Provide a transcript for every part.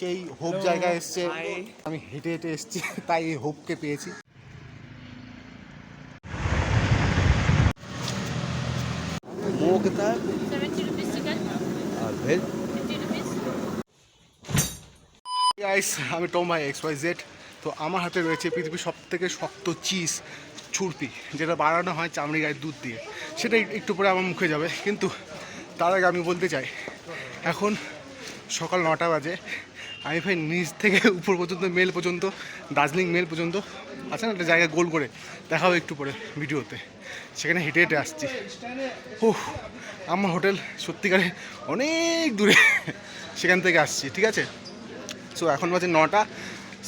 সেই হোপ জায়গায় এসছে, আমি হেঁটে হেঁটে এসছি, তাই এই হোপকে পেয়েছি। মোমো कितना है? 70 rupees chicken, और भेज 50 rupees. গাইস, আমি টম ভাই XYZ। তো আমার হাতে রয়েছে পৃথিবীর সবথেকে শক্ত চিজ ছুরপি, যেটা বানানো হয় চামড়ি গায়ের দুধ দিয়ে। সেটা একটু পরে আমার মুখে যাবে, কিন্তু তার আগে আমি বলতে চাই, এখন সকাল 9টা বাজে। আমি ভাই নিচ থেকে উপর পর্যন্ত মেল পর্যন্ত, দার্জিলিং মেল পর্যন্ত আছে না একটা জায়গা গোল করে, দেখাবো একটু পরে ভিডিওতে, সেখানে হেঁটে হেঁটে আসছি। ওহ, আমার হোটেল সত্যিকারে অনেক দূরে, সেখান থেকে আসছি, ঠিক আছে। সো এখন বাজে 9টা।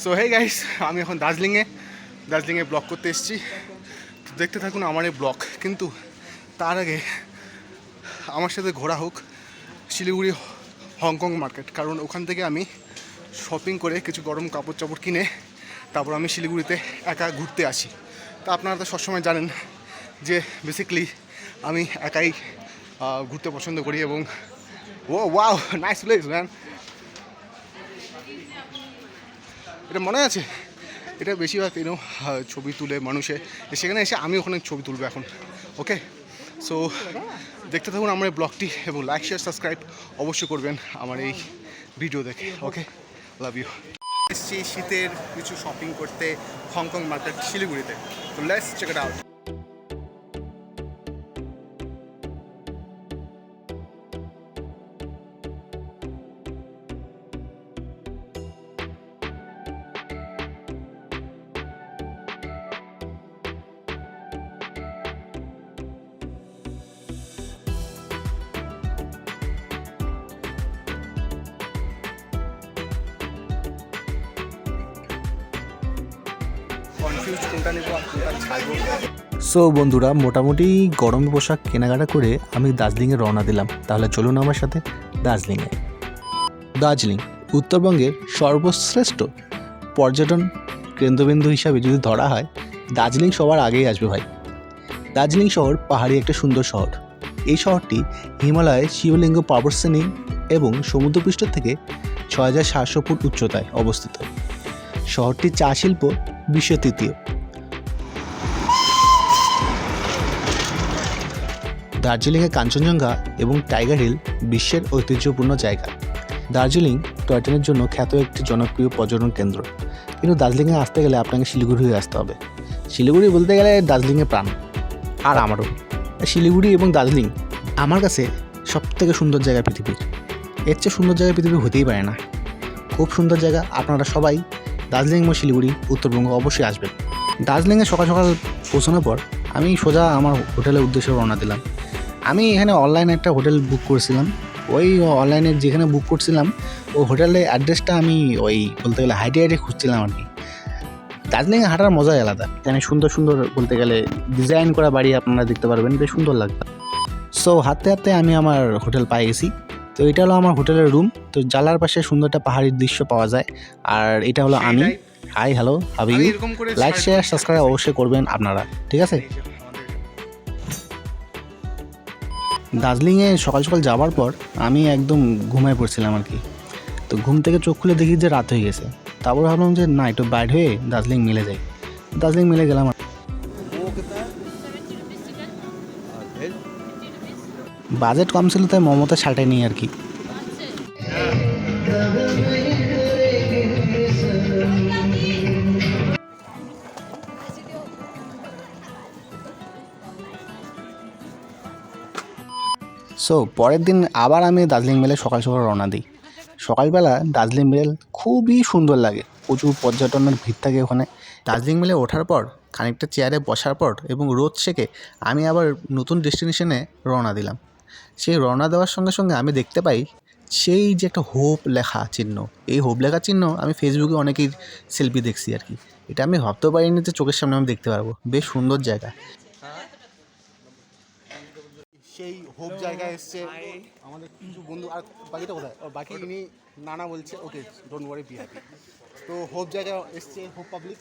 সো হে গাইস, আমি এখন দার্জিলিংয়ে ব্লগ করতে এসেছি। তো দেখতে থাকুন আমার এই ব্লগ, কিন্তু তার আগে আমার সাথে ঘোরা হোক শিলিগুড়ি হংকং মার্কেট, কারণ ওখান থেকে আমি শপিং করে কিছু গরম কাপড় চাপড় কিনে তারপর আমি শিলিগুড়িতে একা ঘুরতে আসি। তা আপনারা তো সবসময় জানেন যে বেসিক্যালি আমি একাই ঘুরতে পছন্দ করি, এবং ও ওয়াও নাইস প্লেস ম্যান। এটা মনে আছে, এটা বেশিরভাগ ছবি তুলে মানুষে, সেখানে এসে আমি ওখানে ছবি তুলবো এখন। ওকে, সো দেখতে থাকুন আমার এই ব্লগটি, এবং লাইক শেয়ার সাবস্ক্রাইব অবশ্যই করবেন আমার এই ভিডিও দেখে। Okay, love you. এসছি শীতের কিছু শপিং করতে হংকং মার্কেট শিলিগুড়িতে। তো let's check it out. So বন্ধুরা, মোটামুটি গরমের পোশাক কেনাকাটা করে আমি দার্জিলিংয়ে রওনা দিলাম। তাহলে চলুন আমার সাথে দার্জিলিংয়ে। দার্জিলিং উত্তরবঙ্গের সর্বশ্রেষ্ঠ পর্যটন কেন্দ্রবিন্দু হিসাবে যদি ধরা হয়, দার্জিলিং সবার আগেই আসবে ভাই। দার্জিলিং শহর পাহাড়ি একটা সুন্দর শহর। এই শহরটি হিমালয়ের শিবলিঙ্গ পর্বতশ্রেণী এবং সমুদ্রপৃষ্ঠ থেকে 6700 ফুট উচ্চতায় অবস্থিত। শহরটির চা শিল্প বিশ্ব তৃতীয়। দার্জিলিংয়ে কাঞ্চনজঙ্ঘা এবং টাইগার হিল বিশ্বের ঐতিহ্যপূর্ণ জায়গা। দার্জিলিং টয় ট্রেনের জন্য খ্যাত একটি জনপ্রিয় পর্যটন কেন্দ্র, কিন্তু দার্জিলিংয়ে আসতে গেলে আপনাকে শিলিগুড়ি হয়ে আসতে হবে। শিলিগুড়ি বলতে গেলে দার্জিলিংয়ের প্রাণ, আর আমারও। শিলিগুড়ি এবং দার্জিলিং আমার কাছে সবথেকে সুন্দর জায়গা পৃথিবীর। এর চেয়ে সুন্দর জায়গা পৃথিবী হতেই পারে না। খুব সুন্দর জায়গা। আপনারা সবাই দার্জিলিং এবং শিলিগুড়ি উত্তরবঙ্গ অবশ্যই আসবেন। দার্জিলিংয়ে সকাল সকাল পৌঁছানোর পর আমি সোজা আমার হোটেলের উদ্দেশ্যে রওনা দিলাম। আমি এখানে অনলাইনে একটা হোটেল বুক করেছিলাম। ওই অনলাইনে যেখানে বুক করছিলাম ওই হোটেলের অ্যাড্রেসটা আমি ওই বলতে গেলে হাইটে খুঁজছিলাম আর কি। দার্জিলিংয়ে হাঁটার মজাই আলাদা। এখানে সুন্দর সুন্দর বলতে গেলে ডিজাইন করা বাড়ি আপনারা দেখতে পারবেন, বেশ সুন্দর লাগবে। সো হাঁটতে হাঁটতে আমি আমার হোটেল পাই গেছি। তো এটা হলো আমার হোটেলের রুম। তো জানলার পাশে সুন্দর একটা পাহাড়ির দৃশ্য পাওয়া যায়। আর এটা হলো আমি। হাই হ্যালো হাবি, লাইক শেয়ার সাবস্ক্রাইব অবশ্যই করবেন আপনারা, ঠিক আছে। দার্জিলিংয়ে সকাল সকাল যাওয়ার পর আমি একদম ঘুমায় পড়ছিলাম আর কি। তো ঘুম থেকে চোখ খুলে দেখি যে রাত হয়ে গেছে। তারপর ভাবলাম যে না, একটু বাইরে হয়ে দার্জিলিং মিলে যাই। দার্জিলিং মিলে গেলাম। মোমো कितना है? 70 rupees chicken, और भेज 50 rupees. বাজেট কম ছিল তাই মমতা শালটাই নিই আর কি। সো পরের দিন আবার আমি দার্জিলিং মেলে সকাল সকাল রওনা দিই। সকালবেলা দার্জিলিং মেল খুবই সুন্দর লাগে। প্রচুর পর্যটনের ভিড় থাকে ওখানে। দার্জিলিং মেলে ওঠার পর খানিকটা চেয়ারে বসার পর এবং রোদ সেকে আমি আবার নতুন ডেস্টিনেশনে রওনা দিলাম। সেই রওনা দেওয়ার সঙ্গে সঙ্গে আমি দেখতে পাই সেই যে একটা হোপ লেখা চিহ্ন। এই হোপ লেখা চিহ্ন আমি ফেসবুকে অনেকেই সেলফি দেখছি আর কি। এটা আমি ভাবতেও পারিনি যে চোখের সামনে আমি দেখতে পারবো। বেশ সুন্দর জায়গা। সেই হোপ জায়গায় এসছে আমাদের কিছু বন্ধু। আর বাকিটা কোথায়? বাকি ইনি নানা বলছে okay don't worry be happy. তো হোপ জায়গায় এসছে, হোপ পাবলিক।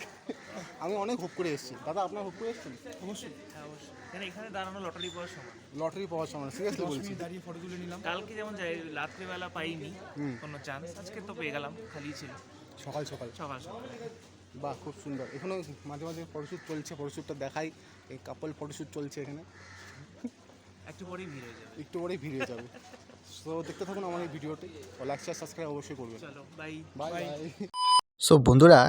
আমি অনেক হোপ করে এসেছি। দাদা আপনার হোপ করে এসেছেন? অবশ্যই। হ্যাঁ অবশ্যই, কেন এখানে দাঁড়ানো লটারি পাওয়ার সময়। লটারি পাওয়ার সময় সিরিয়াসলি বলছি। দাঁড়িয়ে ফটো তুলে নিলাম। কালকে যেমন যাই রাত্রিবেলা পাইনি কোনো চান্স, আজকে তো পেয়ে গেলাম, খালি ছিল সকাল সকাল। সকাল সকাল। বাহ, খুব সুন্দর। এখনও মাঝে মাঝে ফটোশ্যুট চলছে, ফটোশ্যুটটা দেখাই। এই কাপল ফটোশ্যুট চলছে এখানে, একটু পরেই ভিড় হয়ে যাবে। একটু পরেই ভিড় হয়ে যাবে। তো দেখতে থাকুন আমার এই ভিডিওটি, লাইক শেয়ার সাবস্ক্রাইব অবশ্যই করবেন। চলো বাই। Bye bye. সো বন্ধুরা,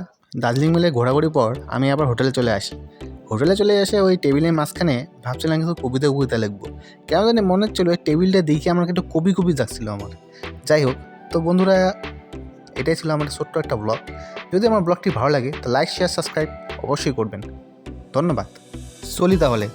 দার্জিলিং মেলে ঘোরাঘুরির পর আমি আবার হোটেলে চলে আসি। হোটেলে চলে এসে ওই টেবিলের মাঝখানে ভাবছিলাম কিছু কবিতা কবিতা লিখবো। কেন জানি মনে হচ্ছিলো ওই টেবিলটা দেখে আমার একটু কবি কবি যাচ্ছিলো আমার। যাই হোক, তো বন্ধুরা এটাই ছিল আমার ছোট্ট একটা ব্লগ। যদি আমার ব্লগটি ভালো লাগে তো লাইক শেয়ার সাবস্ক্রাইব অবশ্যই করবেন। ধন্যবাদ। চলি তাহলে।